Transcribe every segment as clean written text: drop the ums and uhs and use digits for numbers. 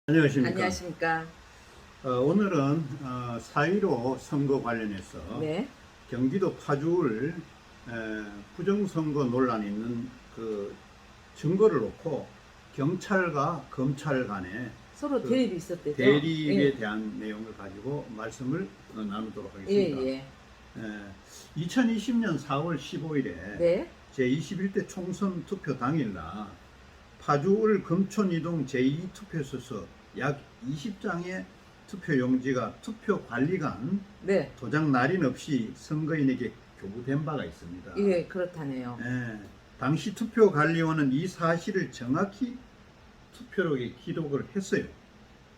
안녕하십니까. 안녕하십니까. 오늘은 4.15 선거 관련해서 네. 경기도 파주을 부정선거 논란이 있는 그 증거를 놓고 경찰과 검찰 간의 서로 그 대립이 있었대죠. 대립에 예. 대한 내용을 가지고 말씀을 나누도록 예, 하겠습니다. 예. 2020년 4월 15일에 네. 제21대 총선 투표 당일날 파주을 금촌이동 제2투표소서 약 20장의 투표용지가 투표관리관 네. 도장 날인 없이 선거인에게 교부된 바가 있습니다. 예, 그렇다네요. 당시 투표관리원은 이 사실을 정확히 투표록에 기록을 했어요.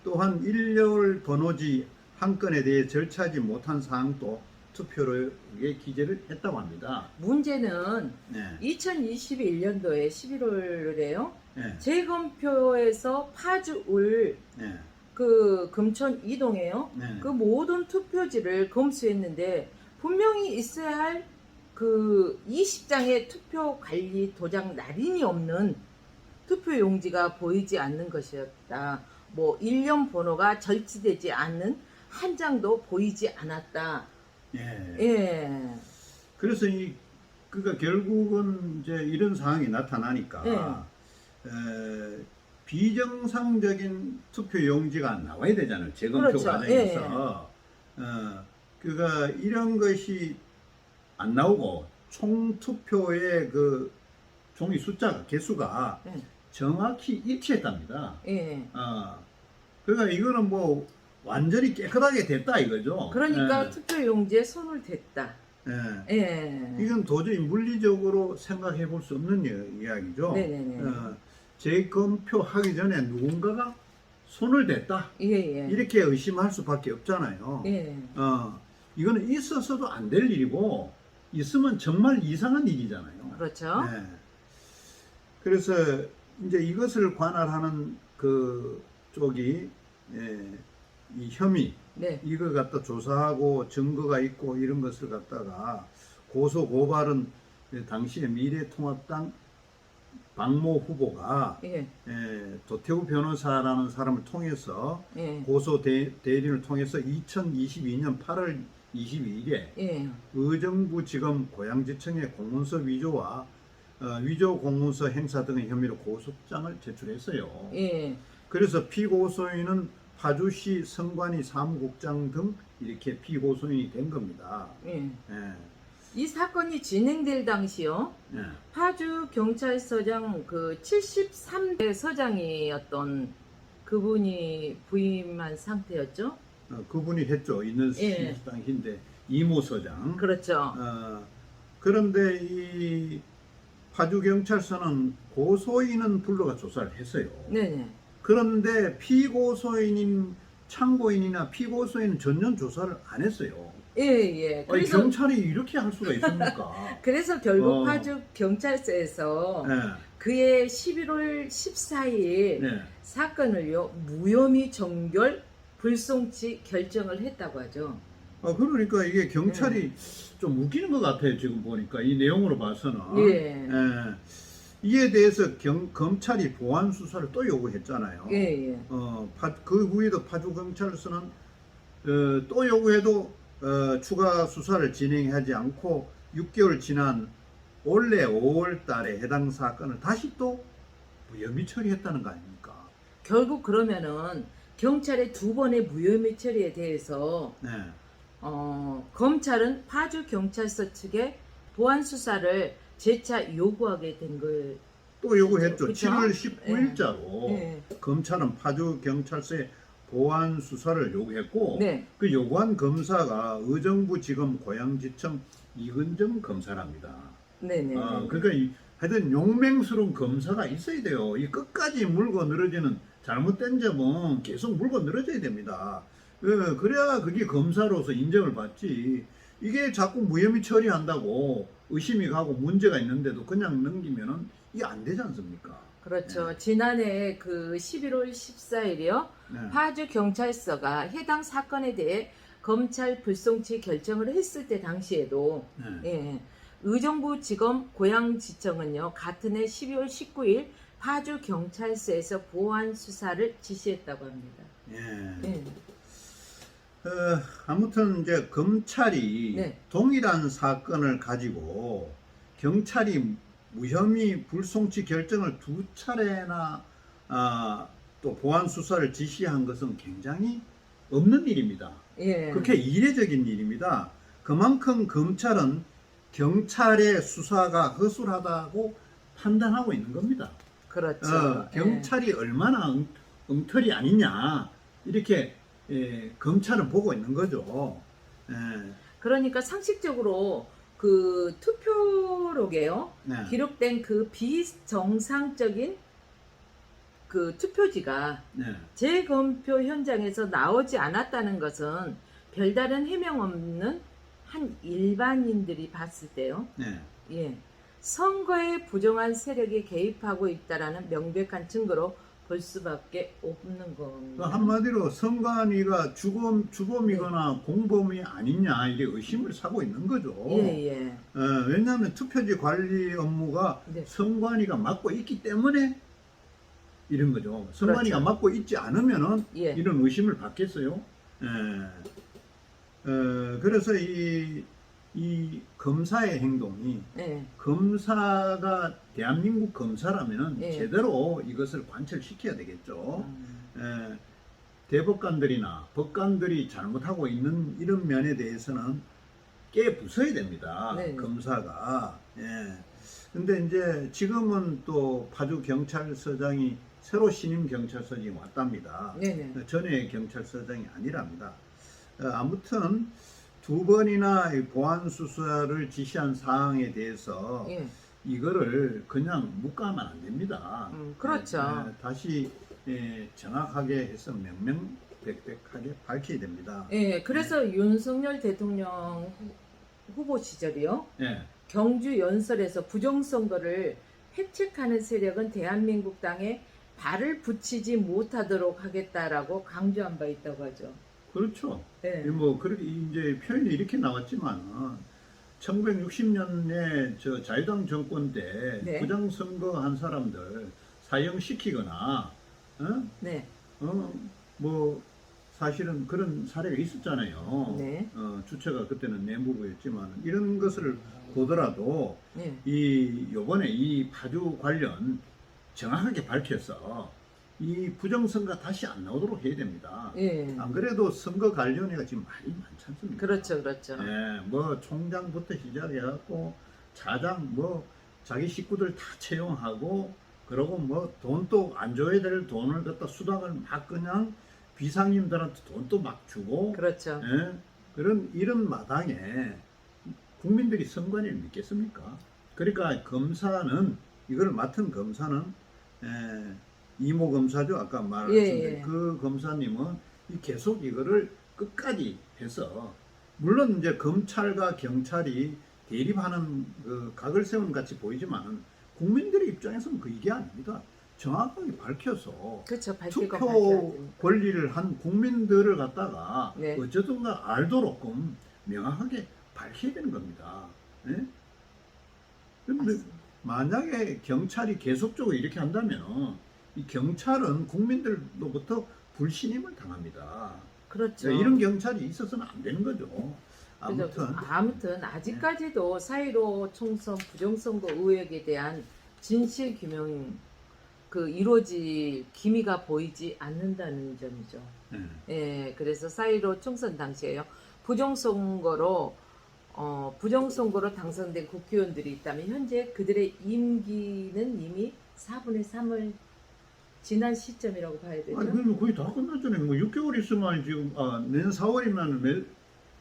또한 일렬 번호지 한 건에 대해 절차하지 못한 사항도 투표록에 기재를 했다고 합니다. 문제는 네. 2021년도에 11월에요. 네. 재검표에서 파주을 네. 그 금천 이동에요. 네. 그 모든 투표지를 검수했는데 분명히 있어야 할 그 20장의 투표 관리 도장 날인이 없는 투표 용지가 보이지 않는 것이었다. 뭐 일련 번호가 절치되지 않는 한 장도 보이지 않았다. 예. 예. 그래서 그러니까 결국은 이제 이런 상황이 나타나니까 비정상적인 투표 용지가 나와야 되잖아요. 재검표 그렇죠. 과정에서. 그러니까 이런 것이 안 나오고 총투표의 그 종이 숫자가 개수가 예. 정확히 일치했답니다. 예. 그러니까 이거는 뭐 완전히 깨끗하게 됐다 이거죠. 그러니까 투표 용지에 손을 댔다. 예. 이건 도저히 물리적으로 생각해 볼 수 없는 이야기죠. 네네네. 재검표 하기 전에 누군가가 손을 댔다. 예, 예. 이렇게 의심할 수밖에 없잖아요. 예. 이거는 있어서도 안 될 일이고 있으면 정말 이상한 일이잖아요. 그렇죠. 그래서 이제 이것을 관할하는 그 쪽이 이 혐의 네. 이걸 갖다 조사하고 증거가 있고 이런 것을 갖다가 고소 고발은 당시에 미래통합당 박모 후보가 예. 도태우 변호사라는 사람을 통해서 예. 고소 대리인을 통해서 2022년 8월 22일에 예. 의정부지검 고양지청에 공문서 위조와 위조 공문서 행사 등의 혐의로 고소장을 제출했어요. 예. 그래서 피고소인은 파주시 선관위 사무국장 등 이렇게 피고소인이 된 겁니다. 예. 이 사건이 진행될 당시요. 파주 경찰서장 그 73대 서장이었던 그분이 부임한 상태였죠. 그분이 했죠. 있는 당시인데 이모 서장. 그렇죠. 그런데 이 파주 경찰서는 고소인은 불러가 조사를 했어요. 네네. 그런데 피고소인인 참고인이나 피고소인은 전면 조사를 안 했어요. 예, 예. 아니, 경찰이 이렇게 할 수가 있습니까? 그래서 결국 파주 경찰서에서 그해 11월 14일 사건을요 무혐의 종결 불송치 결정을 했다고 하죠. 그러니까 이게 경찰이 좀 웃기는 것 같아요. 지금 보니까 이 내용으로 봐서는. 이에 대해서 검찰이 보완 수사를 또 요구했잖아요. 그 후에도 파주 경찰서는 또 요구해도 추가 수사를 진행하지 않고 6개월 지난 올해 5월 달에 해당 사건을 다시 또 무혐의 처리했다는 거 아닙니까? 결국 그러면은 경찰의 두 번의 무혐의 처리에 대해서 검찰은 파주 경찰서 측에 보완 수사를 재차 요구하게 된 거예요. 또 요구했죠. 그쵸? 7월 19일자로 검찰은 파주 경찰서에 보완 수사를 요구했고 그 요구한 검사가 의정부지검 고양지청 이근정 검사랍니다. 그러니까 하여튼 용맹스러운 검사가 있어야 돼요. 이 끝까지 물고 늘어지는 잘못된 점은 계속 물고 늘어져야 됩니다. 그래야 그게 검사로서 인정을 받지. 이게 자꾸 무혐의 처리한다고 의심이 가고 문제가 있는데도 그냥 넘기면은 이게 안 되지 않습니까? 그렇죠. 지난해 그 11월 14일이요. 파주 경찰서가 해당 사건에 대해 검찰 불송치 결정을 했을 때 당시에도 의정부지검 고양지청은요 같은 해 12월 19일 파주 경찰서에서 보안 수사를 지시했다고 합니다. 예. 네. 아무튼 이제 검찰이 네. 동일한 사건을 가지고 경찰이 무혐의 불송치 결정을 두 차례나 또 보안 수사를 지시한 것은 굉장히 없는 일입니다. 예. 그렇게 이례적인 일입니다. 그만큼 검찰은 경찰의 수사가 허술하다고 판단하고 있는 겁니다. 그렇죠. 경찰이 얼마나 엉터리 아니냐 이렇게 검찰은 보고 있는 거죠. 그러니까 상식적으로 그 투표록에요. 네. 기록된 그 비정상적인 그 투표지가 네. 재검표 현장에서 나오지 않았다는 것은 별다른 해명 없는 한 일반인들이 봤을 때요. 네. 예. 선거에 부정한 세력이 개입하고 있다라는 명백한 증거로 볼 수밖에 없는 겁니다. 한마디로 선관위가 주범이거나 공범이 아니냐 이게 의심을 사고 있는 거죠. 예. 왜냐하면 투표지 관리 업무가 네. 선관위가 맡고 있기 때문에 이런 거죠. 선관위가 그렇죠. 맡고 있지 않으면은 예. 이런 의심을 받겠어요. 그래서 이 검사의 행동이 예. 검사가 대한민국 검사라면 예. 제대로 이것을 관철시켜야 되겠죠. 대법관들이나 법관들이 잘못하고 있는 이런 면에 대해서는 깨 부숴야 됩니다. 네. 검사가. 근데 이제 지금은 또 파주 경찰서장이 새로 신임 경찰서장이 왔답니다. 네네. 전에 경찰서장이 아니랍니다. 아무튼 두 번이나 보안 수사를 지시한 사항에 대해서 예. 이거를 그냥 묵과하면 안 됩니다. 그렇죠. 다시 정확하게 해서 명명백백하게 밝혀야 됩니다. 예. 그래서 윤석열 대통령 후보 시절이요. 예. 경주 연설에서 부정선거를 획책하는 세력은 대한민국 땅에 발을 붙이지 못하도록 하겠다라고 강조한 바 있다고 하죠. 그렇죠. 네. 뭐 그렇게 이제 표현이 이렇게 나왔지만 1960년에 저 자유당 정권 때 네. 부정선거 한 사람들 사형시키거나 네. 뭐 사실은 그런 사례가 있었잖아요. 네. 주체가 그때는 내무부였지만 이런 것을 보더라도 네. 요번에 이 파주 관련 정확하게 밝혀서 이 부정선거 다시 안 나오도록 해야 됩니다. 예. 안 그래도 선거 관련해가 지금 말이 많지 않습니까? 그렇죠. 그렇죠. 뭐 총장부터 시작해갖고 차장 뭐 자기 식구들 다 채용하고 그러고 뭐 돈 또 안 줘야 될 돈을 갖다 수당을 막 그냥 비상인들한테 돈도 막 주고 그렇죠. 이런 마당에 국민들이 선관위를 믿겠습니까? 그러니까 검사는 이걸 맡은 검사는 이모 검사죠. 아까 말씀드린 그 검사님은 계속 이거를 끝까지 해서 물론 이제 검찰과 경찰이 대립하는 그 각을 세우는 같이 보이지만 국민들의 입장에서는 그 이게 아닙니다. 정확하게 밝혀서 그렇죠. 투표 권리를 한 국민들을 갖다가 네. 어쩌든가 알도록끔 명확하게 밝혀야 되는 겁니다. 그런데 만약에 경찰이 계속적으로 이렇게 한다면 이 경찰은 국민들로부터 불신임을 당합니다. 그렇죠. 이런 경찰이 있어서는 안 되는 거죠. 아무튼 아직까지도 4.15 총선 부정선거 의혹에 대한 진실 규명 이루어질 기미가 보이지 않는다는 점이죠. 예, 그래서 4.15 총선 당시에요. 부정선거로 당선된 국회의원들이 있다면 현재 그들의 임기는 이미 4분의 3을 지난 시점이라고 봐야 되죠. 아니 그러면 거의 다 끝났잖아요. 뭐 6개월 있으면 지금 내년 4월이면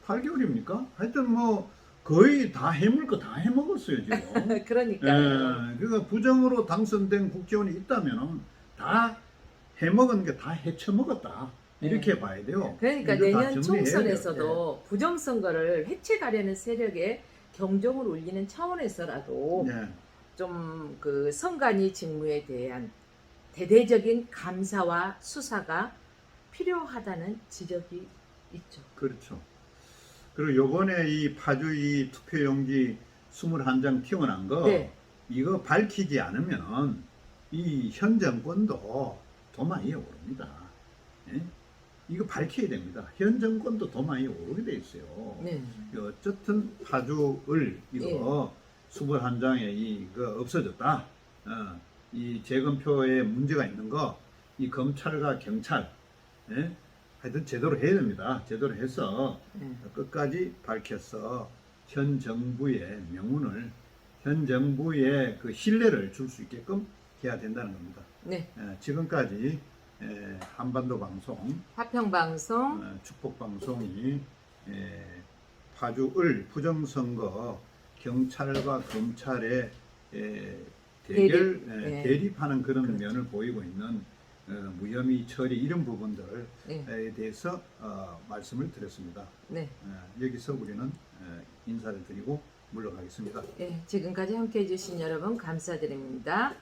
8개월입니까? 하여튼 뭐 거의 다 해물 거 다 해먹었어요 지금. 그러니까요. 그러니까 부정으로 당선된 국회의원이 있다면 다 해먹은 게 다 헤쳐먹었다. 이렇게 봐야 돼요. 그러니까 내년 총선에서도 부정선거를 획책하려는 세력에 경종을 울리는 차원에서라도 좀 그 선관위 직무에 대한 대대적인 감사와 수사가 필요하다는 지적이 있죠. 그렇죠. 그리고 요번에 이 파주 이 투표용지 21장 튀어나온 거 이거 밝히지 않으면 이 현 정권도 도마 위에 오릅니다. 예? 이거 밝혀야 됩니다. 현 정권도 도마 위에 오르게 돼 있어요. 네. 어쨌든 파주을 이거 수불 한 장에 이거 없어졌다. 이 재검표에 문제가 있는 거, 이 검찰과 경찰, 예? 하여튼 제대로 해야 됩니다. 제대로 해서 끝까지 밝혀서 현 정부의 명운을, 현 정부의 그 신뢰를 줄 수 있게끔 해야 된다는 겁니다. 네. 지금까지 한반도 방송, 화평 방송, 축복 방송이 파주을 부정선거 경찰과 검찰의 대립하는 그런 그렇죠. 면을 보이고 있는 무혐의 처리 이런 부분들에 대해서 말씀을 드렸습니다. 네. 여기서 우리는 인사를 드리고 물러가겠습니다. 네, 지금까지 함께해 주신 여러분 감사드립니다.